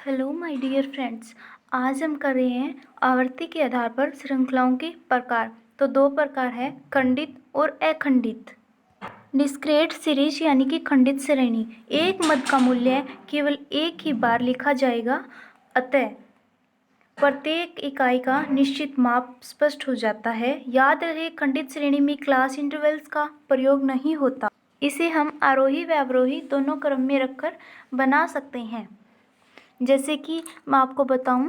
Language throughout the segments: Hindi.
Hello my dear friends. आज हम कर रहे हैं आवर्ती के आधार पर श्रृंखलाओं के प्रकार। तो दो प्रकार है, खंडित और अखंडित। डिस्क्रीट सीरीज यानी कि खंडित श्रेणी। एक मद का मूल्य केवल एक ही बार लिखा जाएगा, अतः प्रत्येक इकाई का निश्चित माप स्पष्ट हो जाता है। याद रहे, खंडित श्रेणी में क्लास इंटरवल्स का प्रयोग नहीं होता। इसे हम आरोही व अवरोही दोनों क्रम में रखकर बना सकते हैं। जैसे कि मैं आपको बताऊं,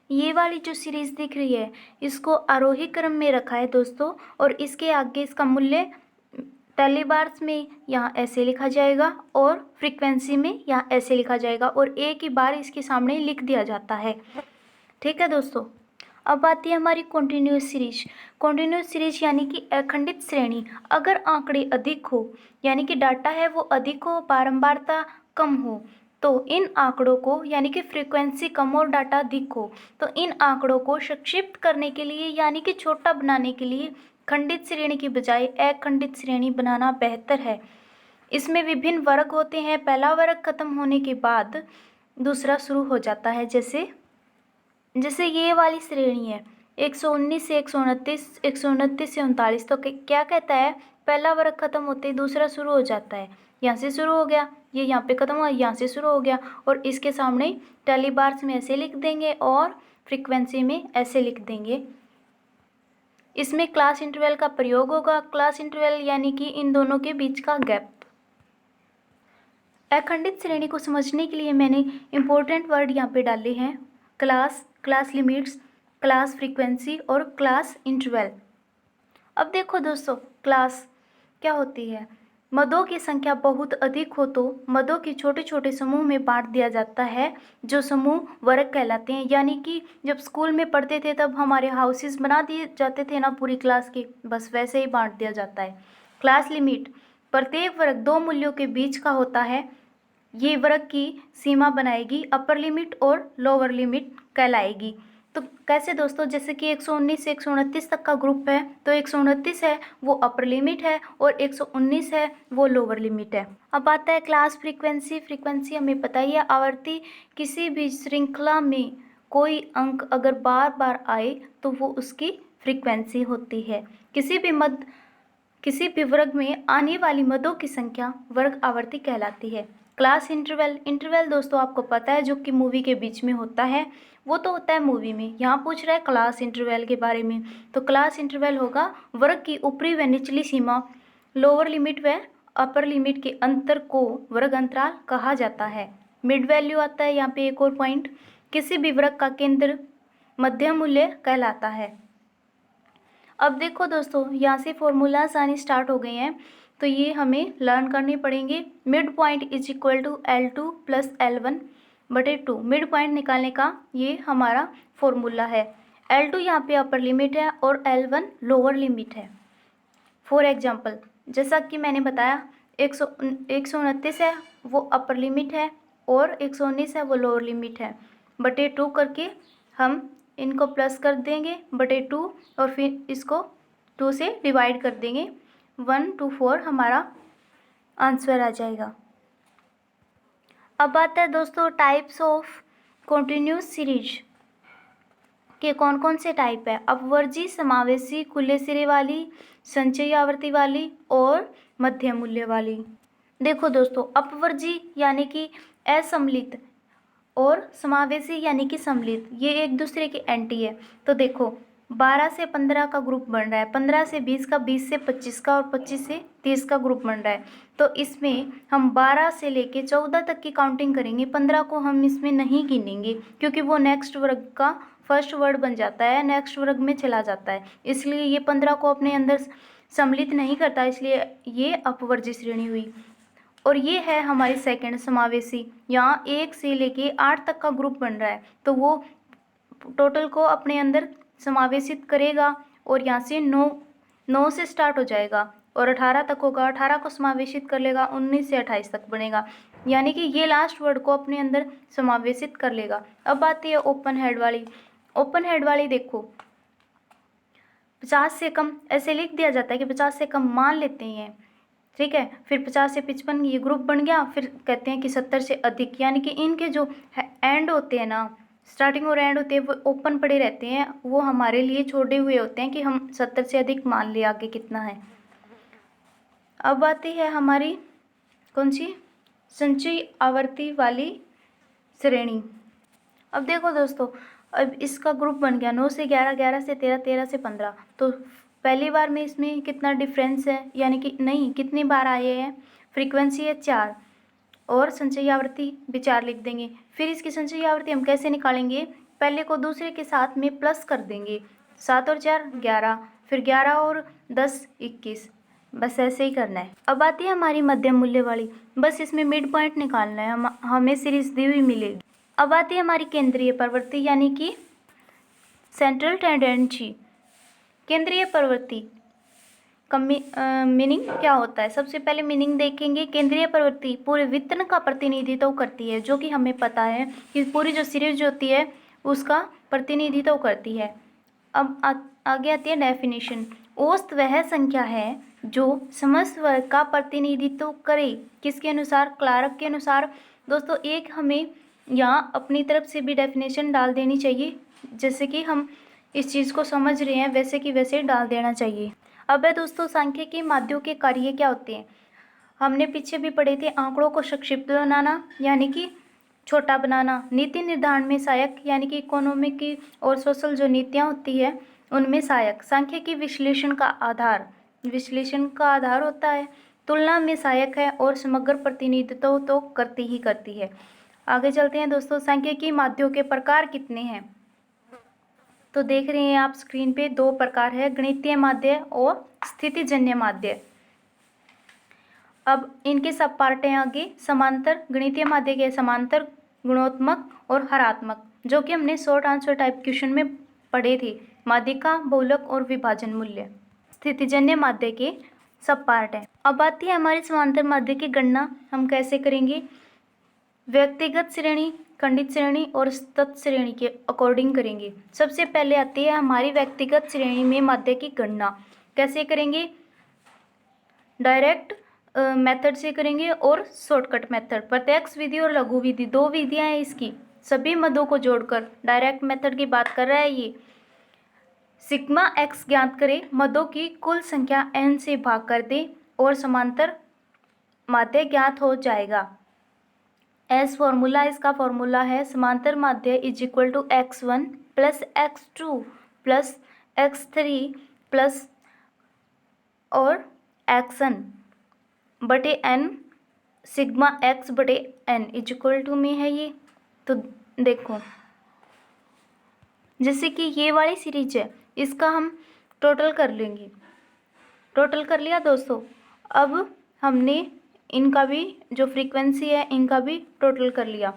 ये वाली जो सीरीज दिख रही है इसको आरोही क्रम में रखा है दोस्तों, और इसके आगे इसका मूल्य टेलीबार्स में यहाँ ऐसे लिखा जाएगा और फ्रीक्वेंसी में यहाँ ऐसे लिखा जाएगा, और एक ही बार इसके सामने लिख दिया जाता है। ठीक है दोस्तों। अब आती है हमारी कॉन्टिन्यूस सीरीज। कॉन्टिन्यूस सीरीज यानी कि अखंडित श्रेणी। अगर आंकड़े अधिक हो, यानी कि डाटा है वो अधिक हो, बारंबारता कम हो, तो इन आंकड़ों को, यानी कि फ्रीक्वेंसी कम और डाटा अधिक हो, तो इन आंकड़ों को संक्षिप्त करने के लिए, यानी कि छोटा बनाने के लिए खंडित श्रेणी की बजाय अखंडित श्रेणी बनाना बेहतर है। इसमें विभिन्न वर्ग होते हैं। पहला वर्ग खत्म होने के बाद दूसरा शुरू हो जाता है। जैसे ये वाली श्रेणी है 119 से 129, 129 से 39। तो क्या कहता है, पहला वर्ग खत्म होते ही दूसरा शुरू हो जाता है। यहाँ से शुरू हो गया, ये यहाँ पे खत्म हुआ, यहाँ से शुरू हो गया, और इसके सामने टेलीबार्स में ऐसे लिख देंगे और फ्रीक्वेंसी में ऐसे लिख देंगे। इसमें क्लास इंटरवल का प्रयोग होगा। क्लास इंटरवल यानी कि इन दोनों के बीच का गैप। अखंडित श्रेणी को समझने के लिए मैंने इंपॉर्टेंट वर्ड यहाँ पे डाले हैं, class, class limits, class frequency और क्लास इंटरवल। अब देखो दोस्तों, क्लास क्या होती है। मदों की संख्या बहुत अधिक हो तो मदों की छोटे छोटे समूह में बांट दिया जाता है, जो समूह वर्ग कहलाते हैं। यानी कि जब स्कूल में पढ़ते थे तब हमारे हाउसेस बना दिए जाते थे ना पूरी क्लास के, बस वैसे ही बांट दिया जाता है। क्लास लिमिट, प्रत्येक वर्ग दो मूल्यों के बीच का होता है। ये वर्ग की सीमा बनाएगी, अपर लिमिट और लोअर लिमिट कहलाएगी। तो कैसे दोस्तों, जैसे कि 119 से 129 तक का ग्रुप है, तो 129 है वो अपर लिमिट है और 119 है वो लोअर लिमिट है। अब आता है क्लास फ्रीक्वेंसी। फ्रीक्वेंसी हमें पता ही है, आवर्ती किसी भी श्रृंखला में कोई अंक अगर बार बार आए तो वो उसकी फ्रीक्वेंसी होती है। किसी भी वर्ग में आने वाली मदों की संख्या वर्ग आवर्ती कहलाती है। क्लास इंटरवल, इंटरवल दोस्तों आपको पता है जो कि मूवी के बीच में होता है, वो तो होता है मूवी में। यहाँ पूछ रहा है क्लास इंटरवल के बारे में, तो क्लास इंटरवल होगा वर्ग की ऊपरी व निचली सीमा, लोअर लिमिट व अपर लिमिट के अंतर को वर्ग अंतराल कहा जाता है। मिड वैल्यू आता है यहाँ पे एक और पॉइंट, किसी भी वर्ग का केंद्र मध्य मूल्य कहलाता है। अब देखो दोस्तों, यहाँ से फॉर्मूलाज आने स्टार्ट हो गए हैं, तो ये हमें लर्न करने पड़ेंगे। Mid point is equal to L2 plus L1/2। Mid point निकालने का ये हमारा फॉर्मूला है। L2 यहाँ पे अपर लिमिट है और L1 लोअर लिमिट है। फॉर एग्जाम्पल, जैसा कि मैंने बताया, 129 है वो अपर लिमिट है और 119 है वो लोअर लिमिट है। बटे 2 करके हम इनको प्लस कर देंगे बटे 2, और फिर इसको 2 से डिवाइड कर देंगे। 124 हमारा आंसर आ जाएगा। अब आता है दोस्तों टाइप्स ऑफ कॉन्टिन्यूस सीरीज के कौन कौन से टाइप है। अपवर्जी, समावेशी, खुले सिरे वाली, संचयी आवृत्ति वाली और मध्य मूल्य वाली। देखो दोस्तों, अपवर्जी यानी कि असम्मिलित और समावेशी यानी कि सम्मिलित, ये एक दूसरे के एंटी है। तो देखो, 12 से 15 का ग्रुप बन रहा है, 15 से 20 का, 20 से 25 का और 25 से 30 का ग्रुप बन रहा है। तो इसमें हम 12 से लेके 14 तक की काउंटिंग करेंगे, 15 को हम इसमें नहीं गिनेंगे क्योंकि वो नेक्स्ट वर्ग का फर्स्ट वर्ड बन जाता है, नेक्स्ट वर्ग में चला जाता है, इसलिए ये 15 को अपने अंदर सम्मिलित नहीं करता, इसलिए ये अपवर्जी श्रेणी हुई। और ये है हमारी सेकंड समावेशी। यहाँ 1 से लेके 8 तक का ग्रुप बन रहा है, तो वो टोटल को अपने अंदर समावेशित करेगा, और यहाँ से 9 से स्टार्ट हो जाएगा और 18 तक होगा, 18 को समावेशित कर लेगा, 19 से 28 तक बनेगा, यानी कि ये लास्ट वर्ड को अपने अंदर समावेशित कर लेगा। अब आती है ओपन हेड वाली। ओपन हेड वाली देखो, 50 से कम ऐसे लिख दिया जाता है कि 50 से कम मान लेते हैं, ठीक है। फिर 50 से 55 ये ग्रुप बन गया। फिर कहते हैं कि 70 से अधिक, यानी कि इनके जो एंड होते हैं ना, स्टार्टिंग और एंड होते हैं, वो ओपन पड़े रहते हैं, वो हमारे लिए छोड़े हुए होते हैं कि हम 70 से अधिक मान ले आगे कितना है। अब आती है हमारी कौन सी, संचयी आवर्ती वाली श्रेणी। अब देखो दोस्तों, अब इसका ग्रुप बन गया 9 से 11, 11 से 13, 13 से 15। तो पहली बार में इसमें कितना डिफरेंस है, यानी कि नहीं, कितनी बार आए हैं, फ्रीक्वेंसी है 4 और संचयी आवृत्ति भी 4 लिख देंगे। फिर इसकी संचयी आवृत्ति हम कैसे निकालेंगे, पहले को दूसरे के साथ में प्लस कर देंगे, 7 और 4 11, फिर 11 और 10 21, बस ऐसे ही करना है। अब आती है हमारी मध्यम मूल्य वाली, बस इसमें मिड पॉइंट निकालना है, हमें सीरीज दी हुई मिलेगी। अब आती है हमारी केंद्रीय प्रवृत्ति, यानी कि सेंट्रल टेंडेंसी। केंद्रीय प्रवृत्ति का मीनिंग क्या होता है, सबसे पहले मीनिंग देखेंगे। केंद्रीय प्रवृत्ति पूरे वितरण का प्रतिनिधित्व करती है, जो कि हमें पता है कि पूरी जो सीरीज होती है उसका प्रतिनिधित्व करती है। अब आगे आती है डेफिनेशन। औसत वह संख्या है जो समस्त वर्ग का प्रतिनिधित्व करे, किसके अनुसार, क्लार्क के अनुसार। दोस्तों एक हमें यहाँ अपनी तरफ से भी डेफिनेशन डाल देनी चाहिए, जैसे कि हम इस चीज़ को समझ रहे हैं वैसे कि वैसे डाल देना चाहिए। अब है दोस्तों सांख्यिकी माध्यों के कार्य क्या होते हैं, हमने पीछे भी पढ़े थे। आंकड़ों को संक्षिप्त बनाना, यानी कि छोटा बनाना। नीति निर्धारण में सहायक, यानी कि इकोनॉमिक की और सोशल जो नीतियाँ होती है उनमें सहायक। सांख्यिकी विश्लेषण का आधार, विश्लेषण का आधार होता है। तुलना में सहायक है और समग्र प्रतिनिधित्व तो करती ही करती है। आगे चलते हैं दोस्तों, सांख्यिकी माध्यों के प्रकार कितने हैं, तो देख रहे हैं आप स्क्रीन पे 2 प्रकार है, गणितीय माध्य और स्थितिजन्य माध्य। अब इनके सब पार्ट हैं आगे। समांतर, गणितीय माध्य के समांतर, गुणात्मक और हरात्मक, जो कि हमने शॉर्ट आंसर टाइप क्वेश्चन में पढ़े थे। माध्यिका, बहुलक और विभाजन मूल्य। स्थितिजन्य माध्य के सब पार्ट हैं। अब आती है हमारी समांतर माध्य की गणना हम कैसे करेंगे। व्यक्तिगत श्रेणी, खंडित श्रेणी और सतत श्रेणी के अकॉर्डिंग करेंगे। सबसे पहले आती है हमारी व्यक्तिगत श्रेणी में माध्य की गणना कैसे करेंगे, डायरेक्ट मेथड से करेंगे और शॉर्टकट मेथड। प्रत्यक्ष विधि और लघु विधि 2 विधियां हैं इसकी, सभी मदों को जोड़कर डायरेक्ट मेथड की बात कर रहा है ये। सिग्मा एक्स ज्ञात करें, मदों की कुल संख्या n से भाग कर दे और समांतर माध्य ज्ञात हो जाएगा। एस फॉर्मूला, इसका फॉर्मूला है समांतर माध्य is equal to x1 plus x2 plus x3 plus और xn बटे n सिग्मा x बटे n इज इक्वल टू में है ये। तो देखो जैसे कि ये वाली सीरीज है, इसका हम टोटल कर लेंगे। टोटल कर लिया दोस्तों। अब हमने इनका भी जो फ्रीक्वेंसी है इनका भी टोटल कर लिया,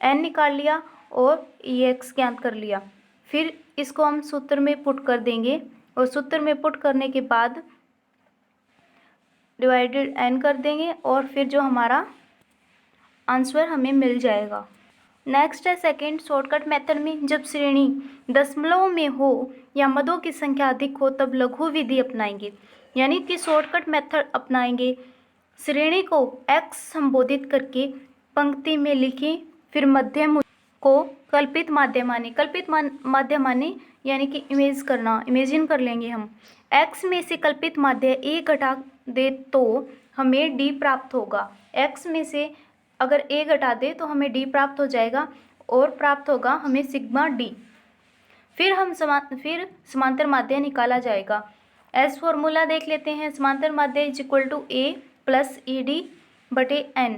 n निकाल लिया और ex ज्ञात कर लिया। फिर इसको हम सूत्र में पुट कर देंगे और सूत्र में पुट करने के बाद डिवाइडेड n कर देंगे और फिर जो हमारा आंसर हमें मिल जाएगा। नेक्स्ट है सेकंड शॉर्टकट मेथड में, जब श्रेणी दशमलव में हो या मदों की संख्या अधिक हो तब लघु विधि अपनाएंगे, यानी कि शॉर्टकट मेथड अपनाएंगे। श्रेणी को x संबोधित करके पंक्ति में लिखें, फिर मध्यम को कल्पित माध्य माने। कल्पित माध्य माने यानी कि इमेज करना, इमेजिन कर लेंगे हम। x में से कल्पित माध्य a घटा दे तो हमें d प्राप्त होगा। x में से अगर a घटा दे तो हमें d प्राप्त हो जाएगा और प्राप्त होगा हमें सिग्मा d। फिर समांतर माध्य निकाला जाएगा। एस फॉर्मूला देख लेते हैं। समांतर माध्य is equal to a plus ED बटे n।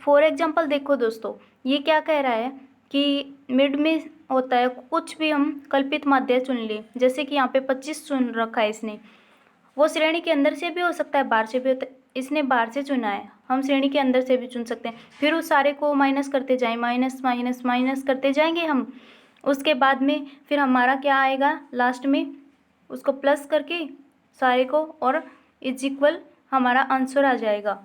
फॉर एग्जाम्पल देखो दोस्तों, ये क्या कह रहा है कि मिड में होता है कुछ भी हम कल्पित माध्य चुन ले, जैसे कि यहाँ पे 25 चुन रखा है इसने। वो श्रेणी के अंदर से भी हो सकता है, बाहर से भी होता है। इसने बाहर से चुना है, हम श्रेणी के अंदर से भी चुन सकते हैं। फिर उस सारे को माइनस करते जाएं, माइनस माइनस माइनस करते जाएंगे हम। उसके बाद में फिर हमारा क्या आएगा, लास्ट में उसको प्लस करके सारे को और इज इक्वल हमारा आंसर आ जाएगा,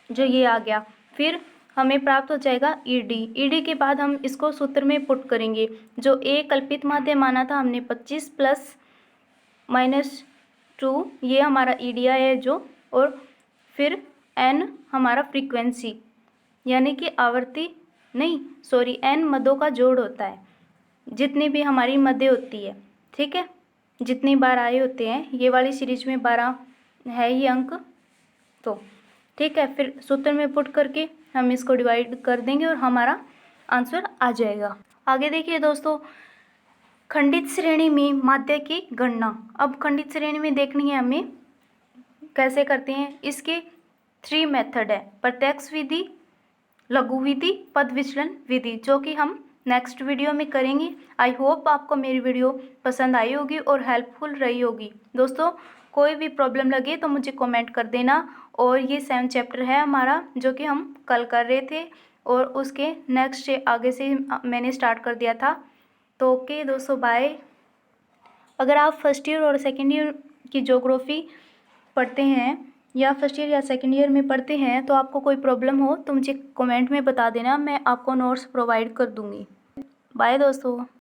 जो ये आ गया। फिर हमें प्राप्त हो जाएगा ED के बाद हम इसको सूत्र में पुट करेंगे। जो a कल्पित माध्य माना था हमने 25 प्लस माइनस 2 ये हमारा एरिया है जो, और फिर n हमारा फ्रीक्वेंसी यानी कि आवृत्ति नहीं सॉरी n मदों का जोड़ होता है, जितनी भी हमारी मदें होती है, ठीक है, जितनी बार आए होते हैं, ये वाली सीरीज में 12 है ये अंक, तो ठीक है, फिर सूत्र में पुट करके हम इसको डिवाइड कर देंगे और हमारा आंसर आ जाएगा। आगे देखिए दोस्तों, खंडित श्रेणी में माध्य की गणना। अब खंडित श्रेणी में देखनी है हमें, कैसे करते हैं, इसके 3 मेथड है, प्रत्यक्ष विधि, लघु विधि, पद विचलन विधि, जो कि हम नेक्स्ट वीडियो में करेंगे। आई होप आपको मेरी वीडियो पसंद आई होगी और हेल्पफुल रही होगी। दोस्तों कोई भी प्रॉब्लम लगे तो मुझे कमेंट कर देना, और ये 7 चैप्टर है हमारा जो कि हम कल कर रहे थे, और उसके नेक्स्ट आगे से मैंने स्टार्ट कर दिया था। तो ओके दोस्तों, बाय। अगर आप फर्स्ट ईयर और सेकेंड ईयर की ज्योग्राफी पढ़ते हैं या फर्स्ट ईयर या सेकेंड ईयर में पढ़ते हैं, तो आपको कोई प्रॉब्लम हो तो मुझे कमेंट में बता देना, मैं आपको नोट्स प्रोवाइड कर दूँगी। बाय दोस्तों।